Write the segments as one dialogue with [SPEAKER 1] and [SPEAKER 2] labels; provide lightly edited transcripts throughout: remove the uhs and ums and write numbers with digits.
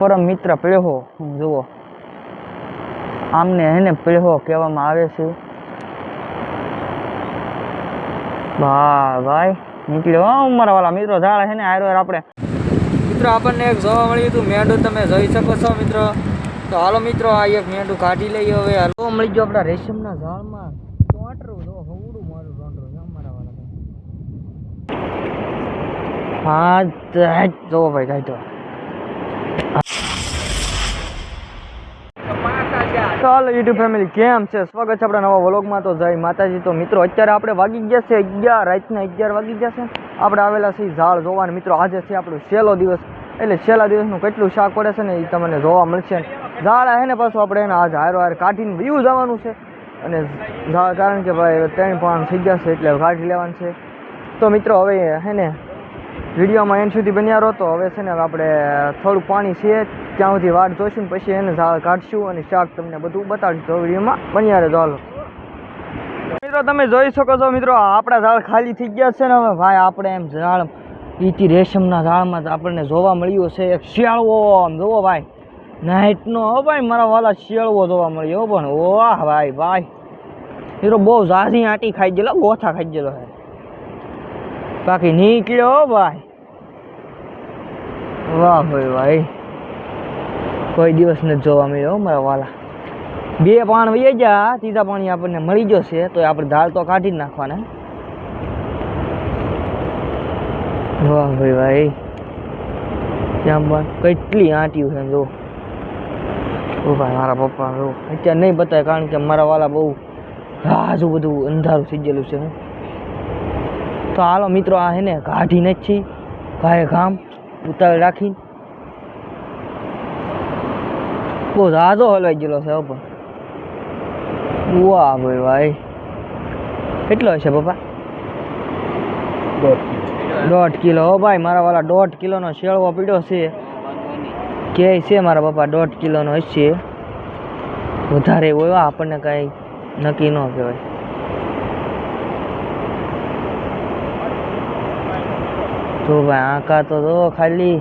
[SPEAKER 1] પરમ મિત્ર પેહો જુઓ આમને હેને પેહો કહેવામાં આવે છે. ભાઈ નીકળ્યો મારા વાલા મિત્રો ઝાડ છે ને હારો આપણે મિત્રો આપણને એક જોવા મળ્યું હતું મેંઢું, તમે જોઈ શકો છો મિત્રો. તો હાલો મિત્રો આ એક મેંઢું કાઢી લઈએ. હવે હાલો મળી ગયો આપણા રેશમના ઝાડમાં ટોટરું જો હવડું મારું ટોટરું મારા વાલા. હા જો ભાઈ કાઢ્યો. ચાલો યુટ્યુબ ફેમિલી કેમ છે, સ્વાગત છે આપણા નવા વ્લોગમાં. તો જય માતાજી. તો મિત્રો અત્યારે આપણે વાગી ગયા છે 11, રાતના 11 વાગી ગયા છે. આપણે આવેલા છીએ ઝાડ જોવાને મિત્રો. આજે છે આપણો છેલ્લો દિવસ, એટલે છેલ્લા દિવસનું કેટલું શાક પડે છે ને એ તમને જોવા મળશે. ઝાડ હે ને પાછું આપણે એને આજે હારો કાઢીને વ્યૂ જવાનું છે. અને ઝાડ કારણ કે ભાઈ 3 પાન થઈ ગયા છે એટલે કાઢી લેવાનું છે. તો મિત્રો હવે હે ને વિડીયોમાં એન્ડ સુધી બન્યા રહો. તો હવે છે ને આપણે થોડું પાણી છે ત્યાં સુધી વાટ જોઈશું, પછી એને ઝાડ કાઢશું અને શાક તમને બધું બતાડીશું. તો વિડીયોમાં બન્યા રહેજો. હાલો મિત્રો તમે જોઈ શકો છો મિત્રો આપણા ઝાડ ખાલી થઈ ગયા છે ને. હવે ભાઈ આપણે એમ ઝાડ ઈથી રેશમના ઝાડમાં આપણને જોવા મળ્યું છે એક શિયાળવો. આમ જોવો ભાઈ નાઇટનો હો ભાઈ મારા વાલા શિયાળવો જોવા મળ્યો. પણ વાહ ભાઈ ભાઈ મિત્રો બહુ ઝાઝી આંટી ખાઈ ગયેલો, ગોથા ખાઈ ગયેલો હે. બાકી નીકળ્યો ભાઈ. વાહ ભાઈ ભાઈ કોઈ દિવસ નથી જોવા મળ્યો મારા વાલા. 2 પાણ વહી ગયા, ત્રીજા પાણી આપણને મળી જશે તો આપણે ઝાડ તો કાઢી જ નાખવાના. વાહ ભાઈ ભાઈ ત્યાં પણ કેટલી આંટીયું છે જો. ઓ ભાઈ મારા પપ્પા જો અત્યારે નહીં બતાવે કારણ કે મારા વાલા બહુ આજુ બધું અંધારું થઈ ગયેલું છે. તો હાલો મિત્રો આ હે ને કાઢી નથી ભાઈ કામ ઉતાવળ રાખી. બહુ ઝાઝો હલવાઈ ગયેલો છે પણ. વાહ ભાઈ ભાઈ કેટલો હશે પપ્પા? 1.5 કિલો. હો ભાઈ મારા વાલા 1.5 કિલોનો શેળવો પીડ્યો છે કે છે મારા પપ્પા. 1.5 કિલોનો હશે, વધારે હોય આપણને કાંઈ નક્કી ન કહેવાય. તો ભાઈ આંકા તો જો ખાલી.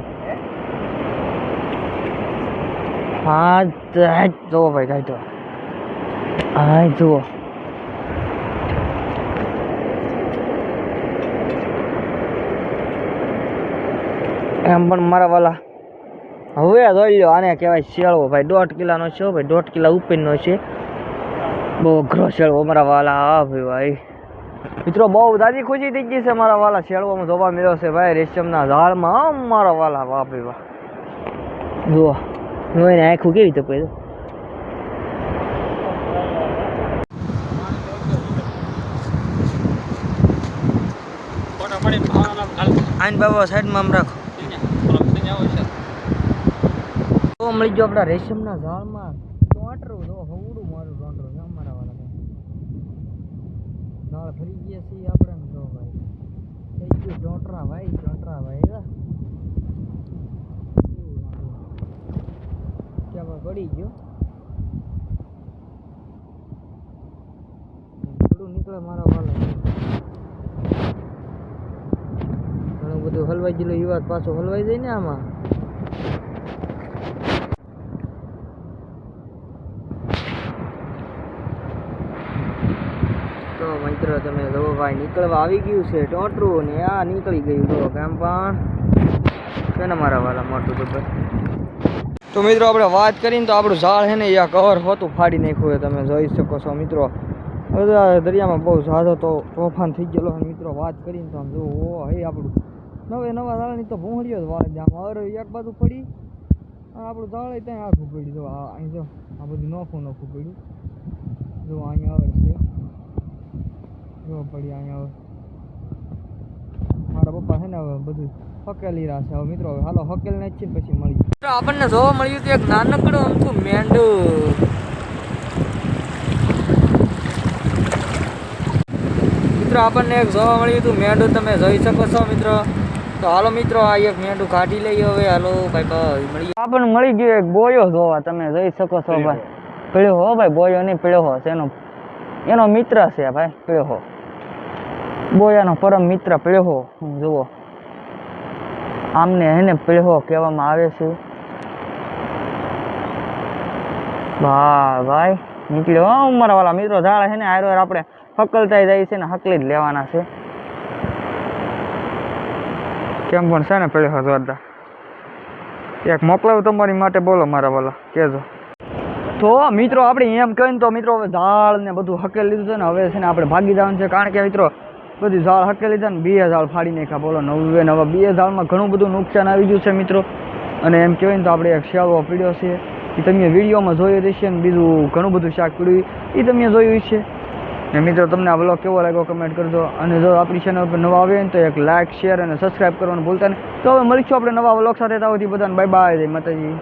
[SPEAKER 1] હા જુઓ ભાઈ કાઢો. હા જુઓ એમ પણ મારા વાલા હવે જોઈ લો આને કહેવાય શેળવો ભાઈ. 1.5 કિલોનો છે ભાઈ, 1.5 કિલો ઉપરનો છે. બહુ અઘરો શેળવો મારા વાલા. હા ભાઈ ભાઈ મિત્રો બહુ દાદી ખુશી થઈ ગઈ છે મારા વાલા. શેળવામાં જોવા મળ્યો છે ભાઈ રેશમના ઝાડમાં મારા વાલા. વાહ ભાઈ વાહ જુઓ જોઈને આખું કેવી રીતે પડ્યું. આઈન બાબા સાઈડમાં આમ રાખો. તો મળી ગયો આપણા રેશમના ઝાડમાં ટોટરું જો હવડું મારું ટોટરું છે અમારા વાળા. ઝાડ ફરી ગયા છીએ આપણે જો ભાઈ થઈ ગયું ટોટરા ભાઈ. ટોટરા ભાઈ ક્યાં પડી ગયો થોડું નીકળે મારા વાળા. ઘણું બધું હલવાઈ ગયેલું એ વાત પાછું હલવાઈ જાય ને આમાં. તો મિત્રો તમે જો ભાઈ નીકળવા આવી ગયું છે ટોટરું ને આ નીકળી ગયું જો કેમ પણ છે ને મારા વાલા મોટું તો. તો મિત્રો આપણે વાત કરીને તો આપણું ઝાડ છે ને આ કવર હોતું ફાડી નાખ્યું હોય તમે જોઈ શકો છો મિત્રો. દરિયામાં બહુ ઝાઝો તો તોફાન થઈ ગયેલો મિત્રો. વાત કરીને તો આમ જો હે આપણું નવા ઝાડની તો ભૂંગળીઓ જ વાળે આમ એક બાજુ પડી અને આપણું ઝાડ ત્યાં આખું પડ્યું. જો અહીં જો આ બધું નોખું પડ્યું. જો અહીંયા આવે છે જો પડી અહીંયા. મારા પપ્પા છે ને હવે બધું હકેલી રહ્યા છે. હવે મિત્રો હાલો હકેલ ને જ પછી મળી. આપણને જોવા મળ્યું હતું એક નાનકડું અમથું મેંઢું. મિત્રો આપણને એક જોવા મળ્યું હતું મેંઢું, તમે જોઈ શકો છો મિત્રો. તો હાલો મિત્રો આ એક મેંઢું કાઢી લઈએ. હવે હાલો ભાઈ ભાઈ મળી આપણને મળી ગયો એક બોયો જોવા. તમે જોઈ શકો છો ભાઈ. પીળો હો ભાઈ, બોયો નહીં પીળો હો છે એનો મિત્ર છે ભાઈ. પીળો બોયાનો પરમ મિત્ર પીળો જુઓ આમને હે ને પીળો કહેવામાં આવે છે. વાહ ભાઈ નીકળ્યો હો અમારા વાળા મિત્રો ઝાડ છે ને હારો આપણે હકલતા જાય છે ને હકલી જ લેવાના છે. કેમ પણ છે ને પડ્યો જોરદાર એક મોકલાવું તમારી માટે, બોલો મારા વાલા કહેજો. તો મિત્રો આપણે એમ કહીને તો મિત્રો હવે ઝાડ ને બધું હકેલી લીધું છે ને હવે છે ને આપણે ભાગી જવાનું છે, કારણ કે મિત્રો બધી ઝાડ હકેલી લીધા ને 2 ઝાડ ફાડી નાખ્યા. બોલો નવે 2 ઝાડમાં ઘણું બધું નુકસાન આવી ગયું છે મિત્રો. અને એમ કહેવાય ને તો આપણે એક શેલવો પીડ્યો છે એ તમે વિડીયોમાં જોયું હશે ને બીજું ઘણું બધું શાક પીડ્યું એ તમે જોયું છે. ને મિત્રો તમને આ બ્લોગ કેવો લાગ્યો કમેન્ટ કરજો, અને જો આપણી ચેનલ પર નવા આવે ને તો એક લાઇક શેર અને સબસ્ક્રાઈબ કરવાનું ભૂલતા નહીં. તો હવે મળીશું આપણે નવા બ્લોગ સાથે. ત્યાં સુધી બધાને બાય બાય, જય માતાજી.